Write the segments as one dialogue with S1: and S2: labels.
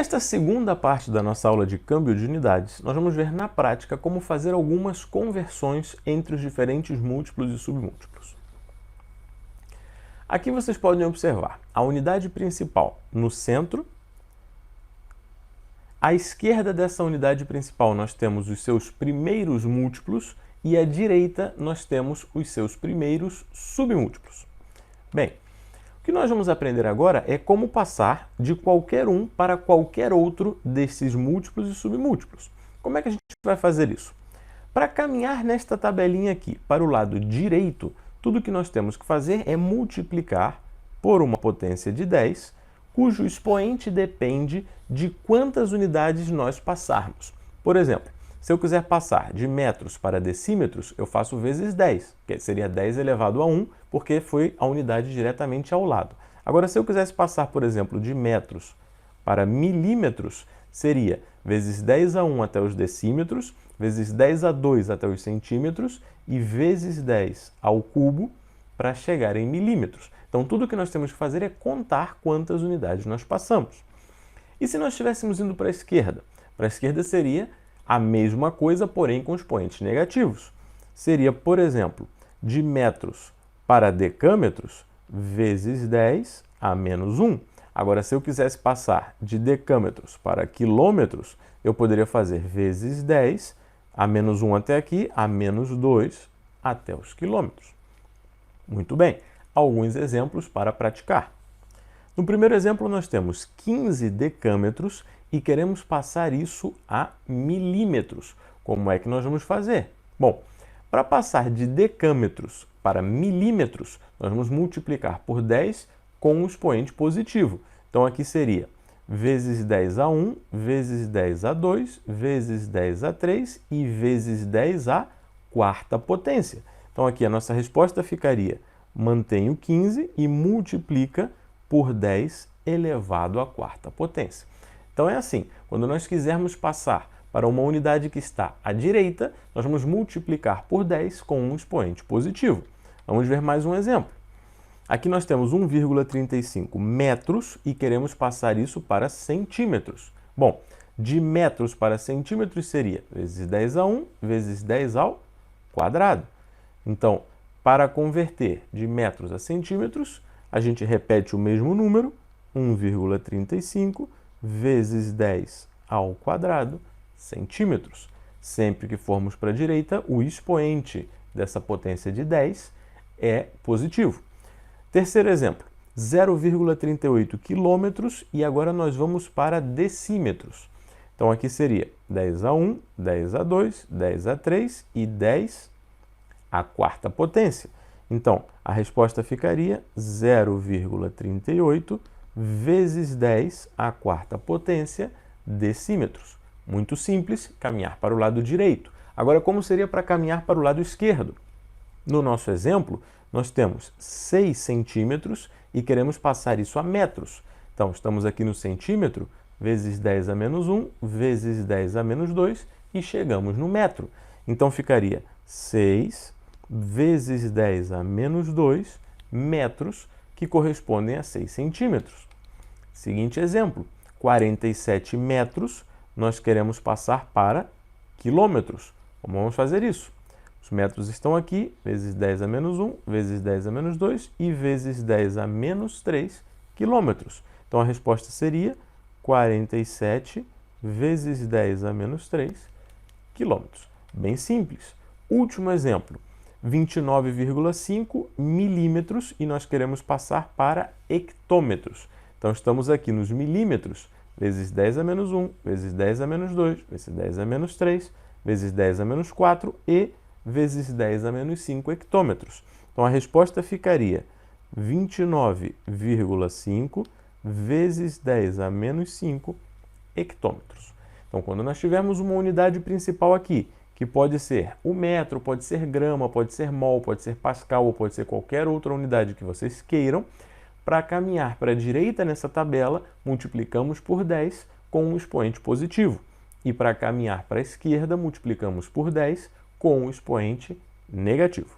S1: Nesta segunda parte da nossa aula de câmbio de unidades, nós vamos ver na prática como fazer algumas conversões entre os diferentes múltiplos e submúltiplos. Aqui vocês podem observar a unidade principal no centro. À esquerda dessa unidade principal nós temos os seus primeiros múltiplos e à direita nós temos os seus primeiros submúltiplos. Bem, o que nós vamos aprender agora é como passar de qualquer um para qualquer outro desses múltiplos e submúltiplos. Como é que a gente vai fazer isso? Para caminhar nesta tabelinha aqui para o lado direito, tudo que nós temos que fazer é multiplicar por uma potência de 10, cujo expoente depende de quantas unidades nós passarmos. Por exemplo, se eu quiser passar de metros para decímetros, eu faço vezes 10, que seria 10 elevado a 1, porque foi a unidade diretamente ao lado. Agora, se eu quisesse passar, por exemplo, de metros para milímetros, seria vezes 10 a 1 até os decímetros, vezes 10 a 2 até os centímetros e vezes 10 ao cubo para chegar em milímetros. Então, tudo que nós temos que fazer é contar quantas unidades nós passamos. E se nós estivéssemos indo para a esquerda? Para a esquerda seria a mesma coisa, porém com expoentes negativos. Seria, por exemplo, de metros para decâmetros, vezes 10 a menos 1. Agora, se eu quisesse passar de decâmetros para quilômetros, eu poderia fazer vezes 10, a menos 1 até aqui, a menos 2 até os quilômetros. Muito bem, alguns exemplos para praticar. No primeiro exemplo, nós temos 15 decâmetros e queremos passar isso a milímetros. Como é que nós vamos fazer? Bom, para passar de decâmetros para milímetros, nós vamos multiplicar por 10 com o expoente positivo. Então, aqui seria vezes 10 a 1, vezes 10 a 2, vezes 10 a 3 e vezes 10 à quarta potência. Então, aqui a nossa resposta ficaria: mantém o 15 e multiplica por 10 elevado à quarta potência. Então é assim, quando nós quisermos passar para uma unidade que está à direita, nós vamos multiplicar por 10 com um expoente positivo. Vamos ver mais um exemplo. Aqui nós temos 1,35 metros e queremos passar isso para centímetros. Bom, de metros para centímetros seria vezes 10 a 1 vezes 10 ao quadrado. Então, para converter de metros a centímetros, a gente repete o mesmo número, 1,35 vezes 10 ao quadrado centímetros. Sempre que formos para a direita, o expoente dessa potência de 10 é positivo. Terceiro exemplo, 0,38 quilômetros e agora nós vamos para decímetros. Então aqui seria 10 a 1, 10 a 2, 10 a 3 e 10 à quarta potência. Então, a resposta ficaria 0,38 vezes 10 à quarta potência decímetros. Muito simples, caminhar para o lado direito. Agora, como seria para caminhar para o lado esquerdo? No nosso exemplo, nós temos 6 centímetros e queremos passar isso a metros. Então, estamos aqui no centímetro, vezes 10 a menos 1, vezes 10 a menos 2 e chegamos no metro. Então, ficaria 6 vezes 10 a menos 2 metros, que correspondem a 6 centímetros. Seguinte exemplo, 47 metros, nós queremos passar para quilômetros. Como vamos fazer isso? Os metros estão aqui, vezes 10 a menos 1, vezes 10 a menos 2 e vezes 10 a menos 3 quilômetros. Então, a resposta seria 47 vezes 10 a menos 3 quilômetros. Bem simples. Último exemplo. 29,5 milímetros e nós queremos passar para hectômetros. Então, estamos aqui nos milímetros, vezes 10 a menos 1, vezes 10 a menos 2, vezes 10 a menos 3, vezes 10 a menos 4 e vezes 10 a menos 5 hectômetros. Então, a resposta ficaria 29,5 vezes 10 a menos 5 hectômetros. Então, quando nós tivermos uma unidade principal aqui, que pode ser o metro, pode ser grama, pode ser mol, pode ser pascal ou pode ser qualquer outra unidade que vocês queiram, para caminhar para a direita nessa tabela, multiplicamos por 10 com um expoente positivo. E para caminhar para a esquerda, multiplicamos por 10 com um expoente negativo.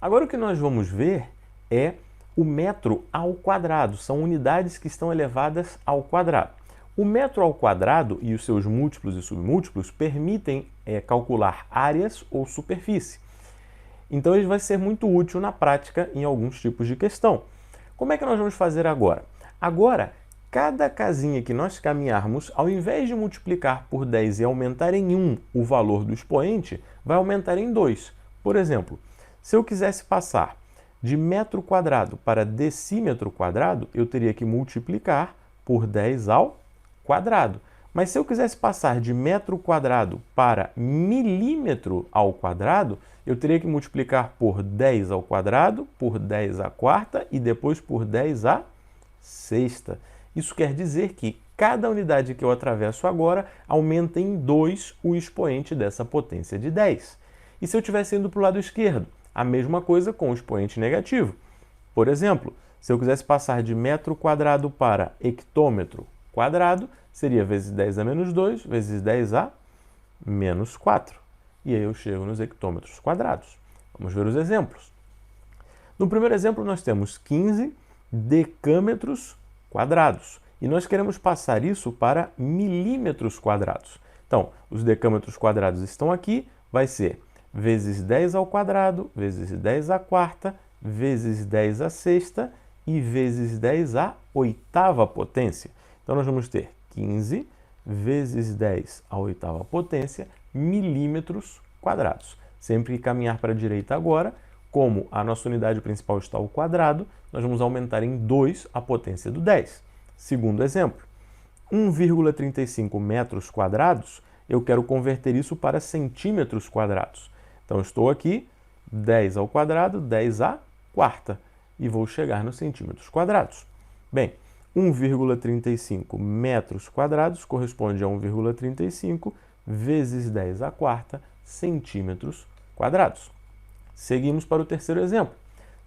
S1: Agora o que nós vamos ver é o metro ao quadrado. São unidades que estão elevadas ao quadrado. O metro ao quadrado e os seus múltiplos e submúltiplos permitem calcular áreas ou superfície. Então, ele vai ser muito útil na prática em alguns tipos de questão. Como é que nós vamos fazer agora? Agora, cada casinha que nós caminharmos, ao invés de multiplicar por 10 e aumentar em 1 o valor do expoente, vai aumentar em 2. Por exemplo, se eu quisesse passar de metro quadrado para decímetro quadrado, eu teria que multiplicar por 10 ao quadrado. Mas se eu quisesse passar de metro quadrado para milímetro ao quadrado, eu teria que multiplicar por 10 ao quadrado, por 10 à quarta e depois por 10 à sexta. Isso quer dizer que cada unidade que eu atravesso agora aumenta em 2 o expoente dessa potência de 10. E se eu estivesse indo para o lado esquerdo? A mesma coisa com o expoente negativo. Por exemplo, se eu quisesse passar de metro quadrado para hectômetro quadrado, seria vezes 10 a menos 2, vezes 10 a menos 4. E aí eu chego nos hectômetros quadrados. Vamos ver os exemplos. No primeiro exemplo, nós temos 15 decâmetros quadrados. E nós queremos passar isso para milímetros quadrados. Então, os decâmetros quadrados estão aqui, vai ser vezes 10 ao quadrado, vezes 10 à quarta, vezes 10 à sexta e vezes 10 à oitava potência. Então, nós vamos ter 15 vezes 10 à oitava potência milímetros quadrados. Sempre que caminhar para a direita agora, como a nossa unidade principal está ao quadrado, nós vamos aumentar em 2 a potência do 10. Segundo exemplo, 1,35 metros quadrados, eu quero converter isso para centímetros quadrados. Então, estou aqui, 10 ao quadrado, 10 à quarta, e vou chegar nos centímetros quadrados. Bem, 1,35 metros quadrados corresponde a 1,35 vezes 10 à quarta centímetros quadrados. Seguimos para o terceiro exemplo.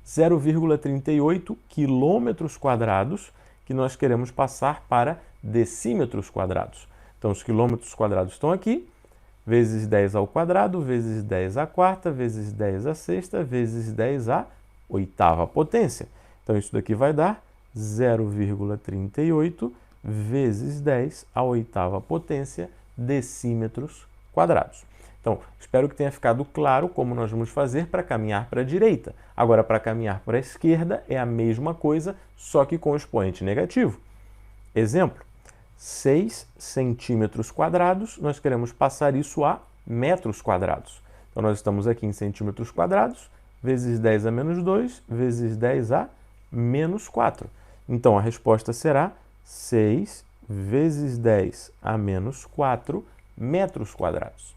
S1: 0,38 quilômetros quadrados que nós queremos passar para decímetros quadrados. Então, os quilômetros quadrados estão aqui, vezes 10 ao quadrado, vezes 10 à quarta, vezes 10 à sexta, vezes 10 à oitava potência. Então, isso daqui vai dar 0,38 vezes 10 à oitava potência decímetros quadrados. Então, espero que tenha ficado claro como nós vamos fazer para caminhar para a direita. Agora, para caminhar para a esquerda, é a mesma coisa, só que com expoente negativo. Exemplo, 6 centímetros quadrados, nós queremos passar isso a metros quadrados. Então, nós estamos aqui em centímetros quadrados, vezes 10 a menos 2, vezes 10 a menos 4. Então, a resposta será 6 vezes 10 a menos 4 metros quadrados.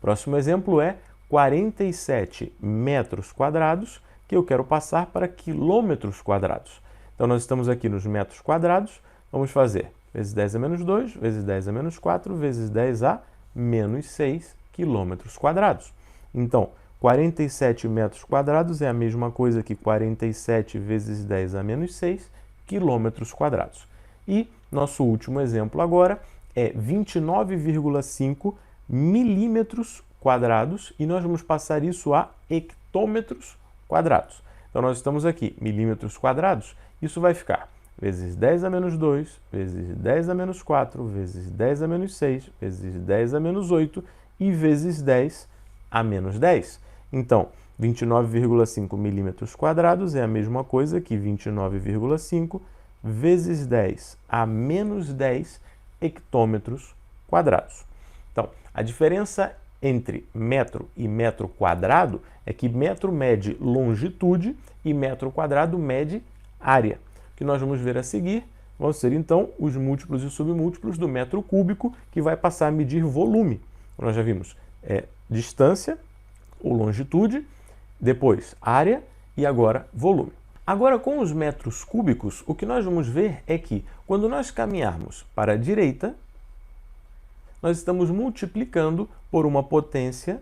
S1: Próximo exemplo é 47 metros quadrados, que eu quero passar para quilômetros quadrados. Então, nós estamos aqui nos metros quadrados, vamos fazer vezes 10 a menos 2, vezes 10 a menos 4, vezes 10 a menos 6 quilômetros quadrados. Então, 47 metros quadrados é a mesma coisa que 47 vezes 10 a menos 6 quilômetros quadrados. E nosso último exemplo agora é 29,5 milímetros quadrados e nós vamos passar isso a hectômetros quadrados. Então, nós estamos aqui, milímetros quadrados, isso vai ficar vezes 10 a menos 2, vezes 10 a menos 4, vezes 10 a menos 6, vezes 10 a menos 8 e vezes 10 a menos 10. Então, 29,5 milímetros quadrados é a mesma coisa que 29,5 vezes 10 a menos 10 hectômetros quadrados. Então, a diferença entre metro e metro quadrado é que metro mede longitude e metro quadrado mede área. O que nós vamos ver a seguir vão ser, então, os múltiplos e submúltiplos do metro cúbico, que vai passar a medir volume. Nós já vimos distância ou longitude, depois área e agora volume. Agora, com os metros cúbicos, o que nós vamos ver é que, quando nós caminharmos para a direita, nós estamos multiplicando por uma potência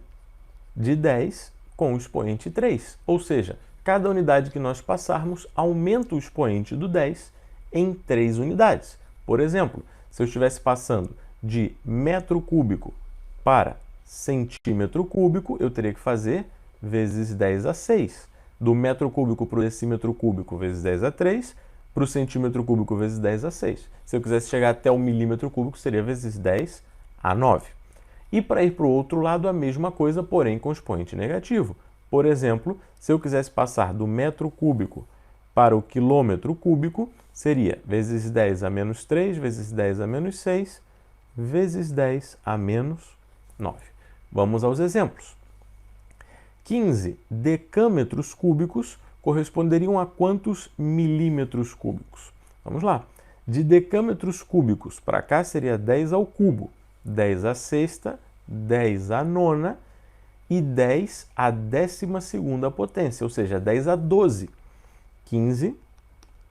S1: de 10 com o expoente 3. Ou seja, cada unidade que nós passarmos aumenta o expoente do 10 em 3 unidades. Por exemplo, se eu estivesse passando de metro cúbico para centímetro cúbico, eu teria que fazer vezes 10 a 6. do metro cúbico para o decímetro cúbico vezes 10 a 3, para o centímetro cúbico vezes 10 a 6. Se eu quisesse chegar até o milímetro cúbico, seria vezes 10 a 9. E para ir para o outro lado, a mesma coisa, porém com expoente negativo. Por exemplo, se eu quisesse passar do metro cúbico para o quilômetro cúbico, seria vezes 10 a menos 3, vezes 10 a menos 6, vezes 10 a menos 9. Vamos aos exemplos. 15 decâmetros cúbicos corresponderiam a quantos milímetros cúbicos? Vamos lá. De decâmetros cúbicos para cá seria 10 ao cubo, 10 à sexta, 10 à nona e 10 à 12ª potência, ou seja, 10 a 12. 15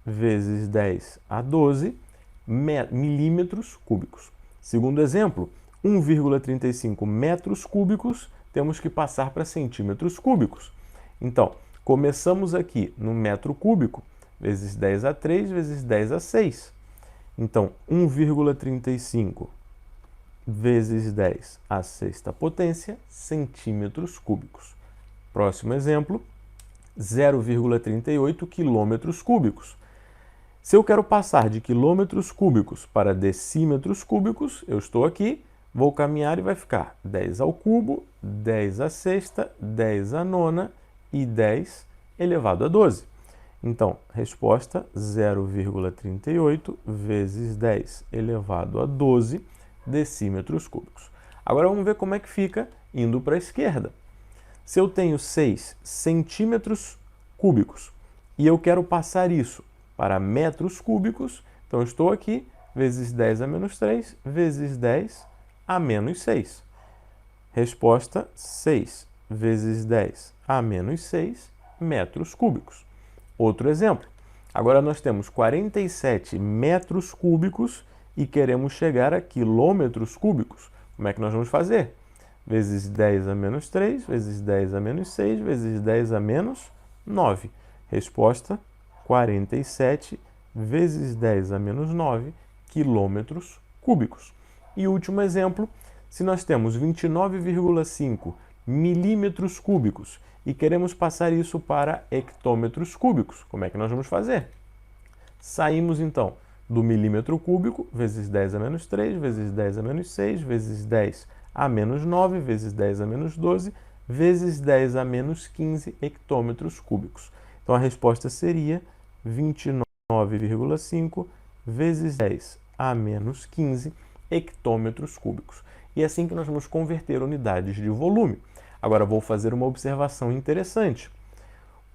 S1: vezes 10 a 12 milímetros cúbicos. Segundo exemplo, 1,35 metros cúbicos, temos que passar para centímetros cúbicos. Então, começamos aqui no metro cúbico, vezes 10 a 3, vezes 10 a 6. Então, 1,35 vezes 10 à sexta potência, centímetros cúbicos. Próximo exemplo, 0,38 quilômetros cúbicos. Se eu quero passar de quilômetros cúbicos para decímetros cúbicos, eu estou aqui, vou caminhar e vai ficar 10 ao cubo, 10 à sexta, 10 à nona e 10 elevado a 12. Então, resposta 0,38 vezes 10 elevado a 12 decímetros cúbicos. Agora vamos ver como é que fica indo para a esquerda. Se eu tenho 6 centímetros cúbicos e eu quero passar isso para metros cúbicos, então eu estou aqui, vezes 10 a menos 3, vezes 10 a menos 6. Resposta 6 vezes 10 a menos 6 metros cúbicos. Outro exemplo. Agora nós temos 47 metros cúbicos e queremos chegar a quilômetros cúbicos. Como é que nós vamos fazer? Vezes 10 a menos 3, vezes 10 a menos 6, vezes 10 a menos 9. Resposta 47 vezes 10 a menos 9 quilômetros cúbicos. E último exemplo, se nós temos 29,5 milímetros cúbicos e queremos passar isso para hectômetros cúbicos, como é que nós vamos fazer? Saímos então do milímetro cúbico, vezes 10 a menos 3, vezes 10 a menos 6, vezes 10 a menos 9, vezes 10 a menos 12, vezes 10 a menos 15 hectômetros cúbicos. Então a resposta seria 29,5 vezes 10 a menos 15 hectômetros cúbicos. E é assim que nós vamos converter unidades de volume. Agora vou fazer uma observação interessante.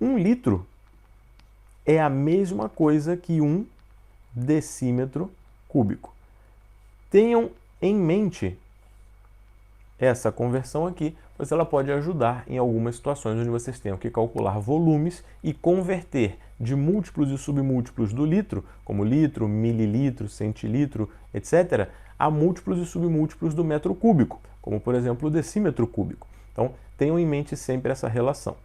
S1: 1 litro é a mesma coisa que 1 decímetro cúbico. Tenham em mente essa conversão aqui, pois ela pode ajudar em algumas situações onde vocês tenham que calcular volumes e converter de múltiplos e submúltiplos do litro, como litro, mililitro, centilitro, etc., a múltiplos e submúltiplos do metro cúbico, como por exemplo o decímetro cúbico. Então, tenham em mente sempre essa relação.